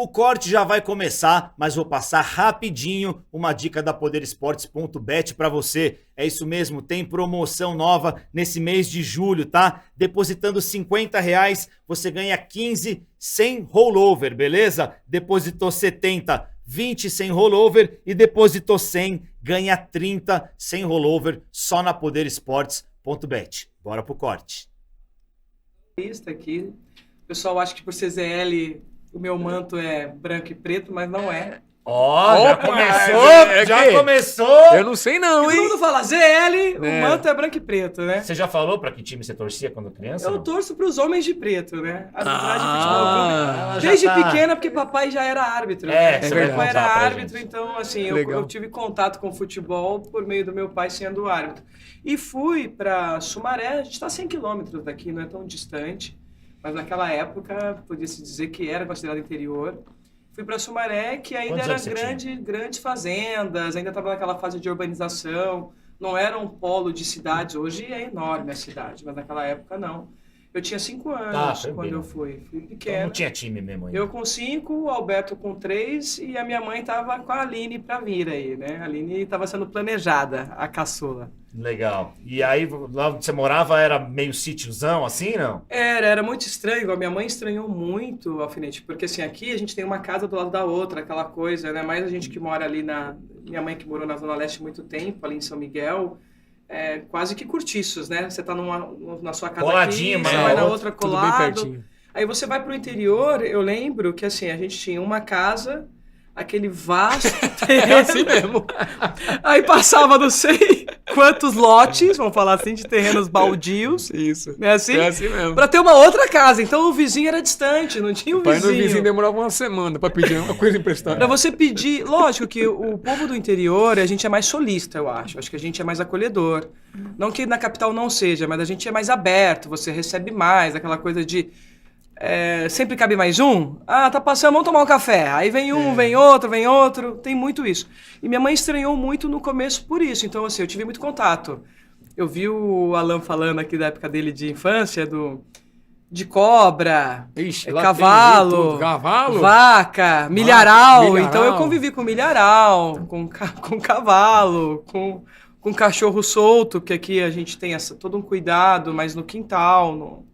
O corte já vai começar, mas vou passar rapidinho uma dica da poderesportes.bet para você. É isso mesmo, tem promoção nova nesse mês de julho, tá? Depositando R$50, você ganha 15 sem rollover, beleza? Depositou 70, 20 sem rollover e depositou 100, ganha 30 sem rollover só na poderesportes.bet. Bora pro corte. Aqui. O pessoal acha que por ser ZL o meu manto é branco e preto, mas não é. Já começou, já começou. Eu não sei não, Todo hein? mundo fala ZL, o manto é branco e preto, né? Você já falou pra que time você torcia quando criança? Eu torço pros homens de preto, né? Arbitragem de Ah, futebol. já Desde tá. pequena, porque papai já era árbitro. É, né? você vai Meu pai contar era pra árbitro, gente. então assim, Legal. eu tive contato com futebol por meio do meu pai sendo árbitro. E fui pra Sumaré, a gente tá 100 quilômetros daqui, não é tão distante. Mas naquela época, podia-se dizer que era considerado interior. Fui para Sumaré, que ainda Quantos era anos você tinha? grandes fazendas, ainda estava naquela fase de urbanização, não era um polo de cidades. Hoje é enorme a cidade, mas naquela época não. Eu tinha 5 anos foi quando bem. eu fui Então pequeno. não tinha time mesmo ainda. Eu com 5, o Alberto com 3 e a minha mãe estava com a Aline para vir aí, né? A Aline estava sendo planejada, a caçula. Legal. E aí, lá onde você morava, era meio sítiozão, assim, não? Era muito estranho. A minha mãe estranhou muito o Alfinete, porque assim, aqui a gente tem uma casa do lado da outra, aquela coisa, né? Mais a gente que mora ali minha mãe que morou na Zona Leste há muito tempo, ali em São Miguel, quase que cortiços, né? Você tá na sua casa Coladinho, aqui, mas você na vai na outra, outra Tudo bem colado. pertinho. Aí você vai pro interior, eu lembro que assim, a gente tinha uma casa, aquele vasto terreno. É assim mesmo. Aí passava não sei quantos lotes, vamos falar assim, de terrenos baldios. Isso. Não é assim? É assim mesmo. Pra ter uma outra casa. Então o vizinho era distante, não tinha um O pai do vizinho vizinho. demorava uma semana pra pedir uma coisa emprestada. Pra você pedir... Lógico que o povo do interior, a gente é mais solista, eu acho. Acho que a gente é mais acolhedor. Não que na capital não seja, mas a gente é mais aberto. Você recebe mais, aquela coisa de... sempre cabe mais um? Ah, tá passando, vamos tomar um café. Aí vem um, vem outro. Tem muito isso. E minha mãe estranhou muito no começo por isso. Então, assim, eu tive muito contato. Eu vi o Alan falando aqui da época dele de infância, de cobra, Ixi, lá cavalo, tem de tudo. Cavalo? vaca, milharal. milharal. Então eu convivi com milharal, com cavalo, com cachorro solto, porque aqui a gente tem todo um cuidado, mas no quintal,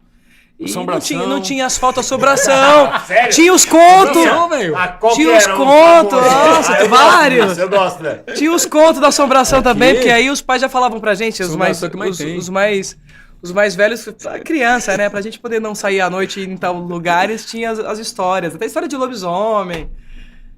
e Assombração. não tinha asfalto, assombração. Sério? Tinha os contos. Não, velho. Tinha os contos, nossa, eu vários. Gosto disso, eu gosto, né? Tinha os contos da assombração também, porque aí os pais já falavam pra gente, Assombração que mais tem. os mais velhos, a criança, né? Pra gente poder não sair à noite e ir em tal lugares, tinha as histórias. Até história de lobisomem.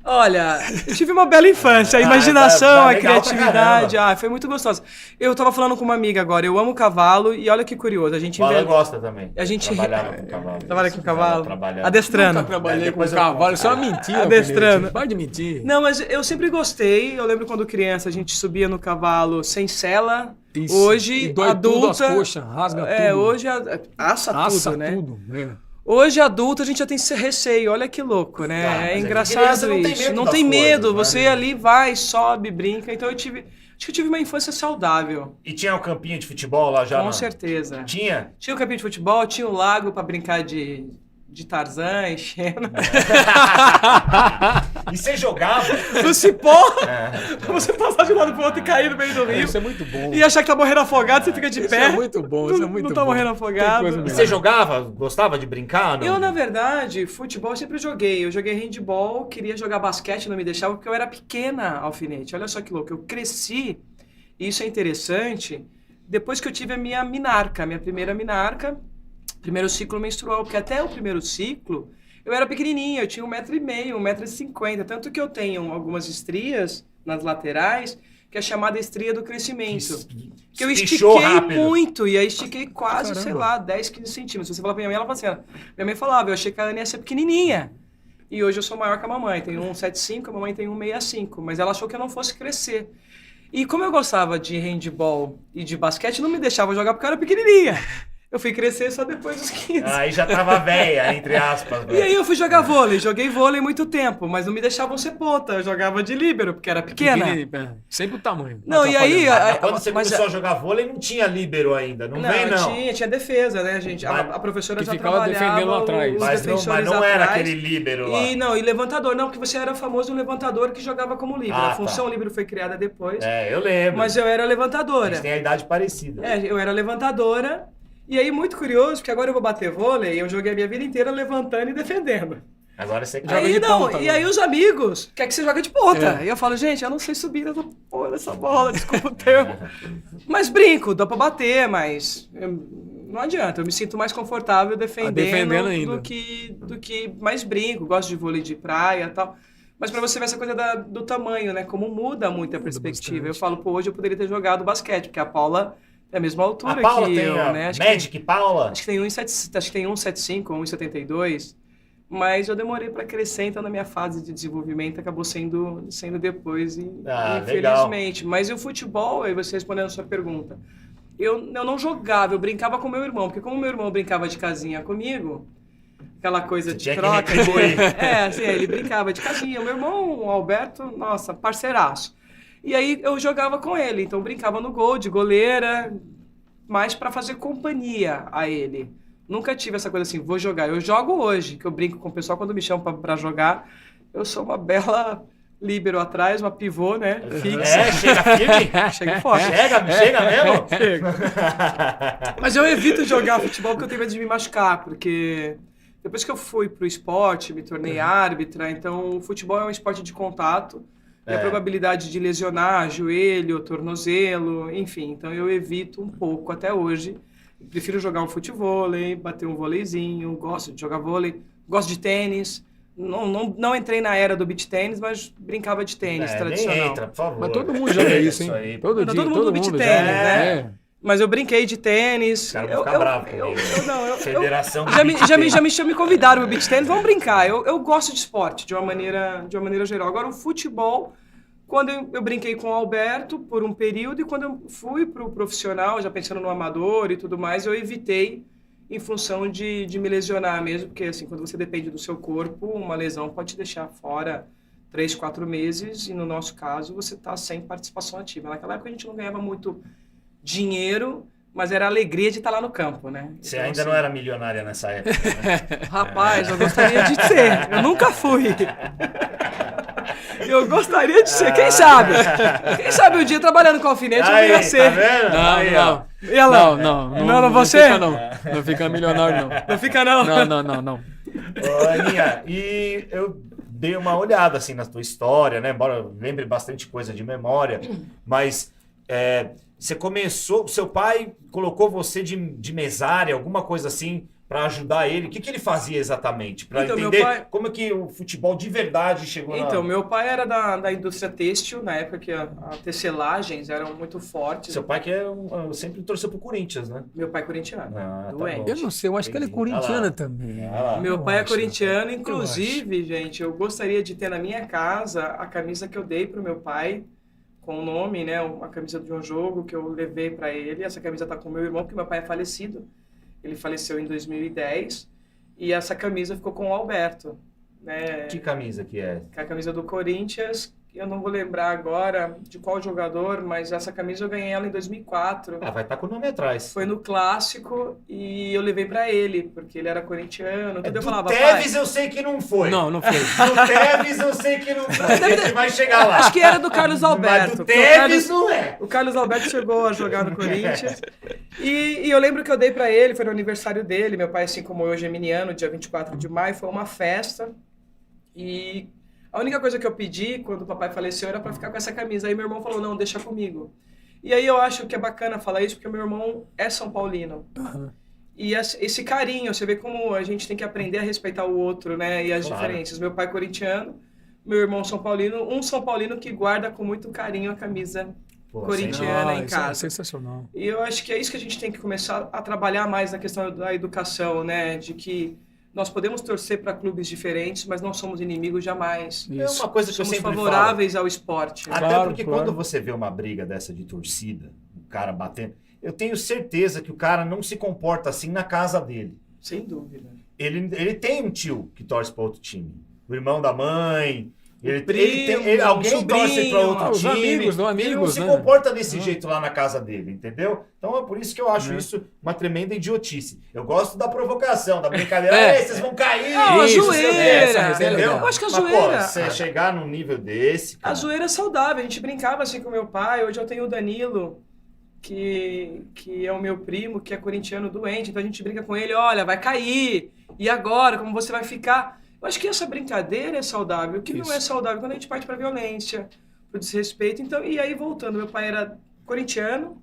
Olha, eu tive uma bela infância, a imaginação, a legal pra criatividade, caramba. foi muito gostoso. Eu tava falando com uma amiga agora, eu amo cavalo e olha que curioso, a gente O Alan gosta também. A gente Trabalhava com cavalo. Trabalha com cavalo, Trabalhava. adestrando. Nunca trabalhei com Depois eu cavalo. conto. Isso é uma mentira. Adestrando. Alfinete. Para de mentir. Não, mas eu sempre gostei. Eu lembro quando criança a gente subia no cavalo sem sela. Isso. Hoje, E dói tudo as adulta. coxas, rasga tudo. Hoje assa tudo, né? tudo. Hoje, adulto, a gente já tem esse receio. Olha que louco, né? mas É é que engraçado criança não tem isso. medo Não das tem medo. coisas, né? Você ali vai, sobe, brinca. Então acho que eu tive uma infância saudável. E tinha um campinho de futebol lá já? Com não? certeza. Tinha? Tinha o campinho de futebol, tinha o lago pra brincar de Tarzan, enchendo. E você jogava? No cipó, É. você passar de um lado pro outro e cair no meio do rio. Isso é muito bom. E achar que tá morrendo afogado, você fica de Isso pé. é muito bom, isso é muito Não tá bom. morrendo Tem coisa afogado. E melhor. você jogava? Gostava de brincar? Não? Eu, na verdade, futebol eu sempre joguei. Eu joguei handball, queria jogar basquete, não me deixava, porque eu era pequena, Alfinete. Olha só que louco. Eu cresci, e isso é interessante, depois que eu tive a minha primeira minarca, primeiro ciclo menstrual, porque até o primeiro ciclo eu era pequenininha, eu tinha 1,5 m, 1,50 m, tanto que eu tenho algumas estrias nas laterais, que é chamada estria do crescimento. Que eu Espichou estiquei rápido. muito, e aí estiquei quase, Caramba. sei lá, 10, 15 centímetros. Se você falar pra minha mãe, ela fala assim, minha mãe falava, eu achei que a Ana ia ser pequenininha. E hoje eu sou maior que a mamãe, tenho 1,75, a mamãe tem 1,65, mas ela achou que eu não fosse crescer. E como eu gostava de handball e de basquete, não me deixava jogar porque eu era pequenininha. Eu fui crescer só depois dos 15. Aí já tava velha, entre aspas. E aí eu fui jogar vôlei. Joguei vôlei muito tempo, mas não me deixavam ser ponta. Eu jogava de líbero, porque era pequena. Sempre o tamanho. Não, e aí... Quando você começou a jogar vôlei, não tinha líbero ainda. Não vem, não. Tinha defesa, né, gente? A professora já ficava trabalhava defendendo lá atrás. Mas não era aquele líbero lá. E levantador. Não, porque você era famoso levantador que jogava como líbero. A função líbero foi criada depois. Eu lembro. Mas eu era levantadora. A gente tem a idade parecida. Eu era levantadora. E aí, muito curioso, porque agora eu vou bater vôlei e eu joguei a minha vida inteira levantando e defendendo. Agora você joga de ponta. E aí os amigos querem que você jogue de ponta. E eu falo, gente, eu não sei subir nessa bola, desculpa o termo. Mas brinco, dá pra bater, mas não adianta. Eu me sinto mais confortável defendendo do que mais brinco. Gosto de vôlei de praia e tal. Mas pra você ver essa coisa do tamanho, né? Como muda muito a perspectiva. Eu falo, hoje eu poderia ter jogado basquete, porque a Paula... É a mesma altura que eu, né? Magic Paula? Acho que tem 1,75 ou 1,72. Mas eu demorei para crescer, então na minha fase de desenvolvimento acabou sendo depois, infelizmente. Legal. Mas o futebol, aí você respondendo a sua pergunta, eu não jogava, eu brincava com meu irmão, porque como meu irmão brincava de casinha comigo, aquela coisa de troca. Ele brincava de casinha. Meu irmão, o Alberto, nossa, parceiraço. E aí eu jogava com ele, então eu brincava no gol, de goleira, mais para fazer companhia a ele. Nunca tive essa coisa assim, vou jogar. Eu jogo hoje, que eu brinco com o pessoal quando me chamam para jogar. Eu sou uma bela líbero atrás, uma pivô, né? Fixa. Chega firme? Chega forte. Chega mesmo? Chega. Mas eu evito jogar futebol porque eu tenho medo de me machucar, porque depois que eu fui pro esporte, me tornei árbitra, então o futebol é um esporte de contato. E a probabilidade de lesionar joelho, tornozelo, enfim. Então eu evito um pouco até hoje. Eu prefiro jogar um futevôlei, bater um vôleizinho, gosto de jogar vôlei, gosto de tênis. Não entrei na era do beach tênis, mas brincava de tênis tradicional. Nem entra, por favor. Mas todo mundo joga isso, hein? Todo mundo beach tênis, né? Mas eu brinquei de tênis. Os caras vão ficar bravos comigo. Federação do já me convidaram pro beach tênis. Vamos brincar. Eu gosto de esporte, de uma maneira geral. Agora, o futebol, quando eu brinquei com o Alberto por um período, e quando eu fui pro profissional, já pensando no amador e tudo mais, eu evitei em função de me lesionar mesmo. Porque, assim, quando você depende do seu corpo, uma lesão pode te deixar fora 3, 4 meses. E, no nosso caso, você tá sem participação ativa. Naquela época, a gente não ganhava muito dinheiro, mas era a alegria de estar lá no campo, né? Você ainda não era milionária nessa época, né? Rapaz, eu gostaria de ser. Eu nunca fui. Eu gostaria de ser, quem sabe? Quem sabe um dia trabalhando com alfinete eu ia ser. Tá vendo? Não, você? Não fica milionário, não. Não fica, não? Não. Ô, Aninha, e eu dei uma olhada, assim, na tua história, né? Embora eu lembre bastante coisa de memória, mas... você começou, seu pai colocou você de mesária, alguma coisa assim, para ajudar ele. O que ele fazia exatamente? Para entender como é que o futebol de verdade chegou lá? Então, meu pai era da indústria têxtil, na época que a tecelagens eram muito fortes. Seu pai que sempre torceu pro Corinthians, né? Meu pai é corintiano. Doente. Eu não sei, eu acho que ele é corintiano também. Meu pai é corintiano, inclusive, gente, eu gostaria de ter na minha casa a camisa que eu dei pro meu pai, com o nome, né, uma camisa de um jogo que eu levei para ele. Essa camisa tá com o meu irmão, porque meu pai é falecido. Ele faleceu em 2010 e essa camisa ficou com o Alberto, né? Que camisa que é? Que é a camisa do Corinthians. Eu não vou lembrar agora de qual jogador, mas essa camisa eu ganhei ela em 2004. Vai estar com o nome atrás. Foi no Clássico e eu levei pra ele, porque ele era corintiano. Tudo eu falava, Tevez eu sei que não foi. Não foi. Do Tevez eu sei que não foi. A gente vai chegar lá. Acho que era do Carlos Alberto. Mas do Tevez não é. O Carlos Alberto chegou a jogar no Corinthians. E eu lembro que eu dei pra ele, foi no aniversário dele. Meu pai, assim como eu, geminiano, dia 24 de maio, foi uma festa. E... a única coisa que eu pedi quando o papai faleceu era para ficar com essa camisa. Aí meu irmão falou, não, deixa comigo. E aí eu acho que é bacana falar isso, porque o meu irmão é São Paulino. Uhum. E esse carinho, você vê como a gente tem que aprender a respeitar o outro, né? E as diferenças. Meu pai é corintiano, meu irmão São Paulino. Um São Paulino que guarda com muito carinho a camisa corintiana em casa. É sensacional. E eu acho que é isso que a gente tem que começar a trabalhar mais na questão da educação, né? De que nós podemos torcer para clubes diferentes, mas não somos inimigos jamais. Isso. É uma coisa que somos eu sempre favoráveis ao esporte. Até porque quando você vê uma briga dessa de torcida, o cara batendo... eu tenho certeza que o cara não se comporta assim na casa dele. Sem dúvida. Ele tem um tio que torce para outro time. O irmão da mãe. Alguém torce para outro os time. amigos, ele não se comporta desse jeito lá na casa dele, entendeu? Então é por isso que eu acho isso uma tremenda idiotice. Eu gosto da provocação, da brincadeira. Vocês vão cair. A zoeira. Entendeu? Eu acho que a Mas, zoeira... Pô, você chegar num nível desse... Cara... A zoeira é saudável. A gente brincava assim com meu pai. Hoje eu tenho o Danilo, que é o meu primo, que é corintiano doente. Então a gente brinca com ele. Olha, vai cair. E agora? Como você vai ficar? Eu acho que essa brincadeira é saudável. O que não é saudável quando a gente parte para violência, para desrespeito. Então, e aí, voltando, meu pai era corintiano,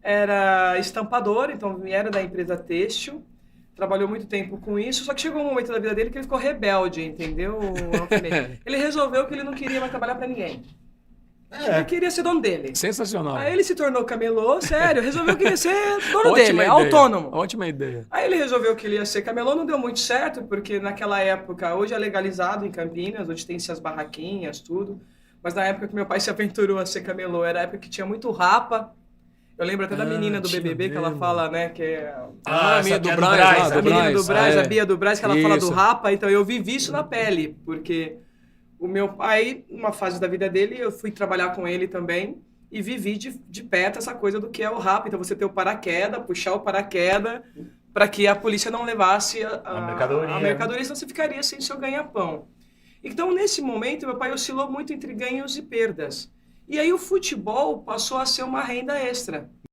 era estampador, então era da empresa têxtil, trabalhou muito tempo com isso, só que chegou um momento da vida dele que ele ficou rebelde, entendeu? Ele resolveu que ele não queria mais trabalhar para ninguém. Ele queria ser dono dele. Sensacional. Aí ele se tornou camelô, sério, resolveu que ia ser dono dele, autônomo. Ótima ideia. Aí ele resolveu que ele ia ser camelô, não deu muito certo, porque naquela época, hoje é legalizado em Campinas, hoje tem as barraquinhas, tudo. Mas na época que meu pai se aventurou a ser camelô, era a época que tinha muito rapa. Eu lembro até da menina do BBB, que ela fala, né, que é... a menina do Brás. A menina do Brás, a Bia do Brás, que ela fala do rapa. Então eu vivi isso na pele, porque... O meu pai, numa fase da vida dele, eu fui trabalhar com ele também e vivi de perto essa coisa do que é o rap. Então você ter o paraquedas, puxar o paraquedas para que a polícia não levasse a mercadoria, senão você ficaria sem seu ganha-pão. Então nesse momento meu pai oscilou muito entre ganhos e perdas. E aí o futebol passou a ser uma renda extra.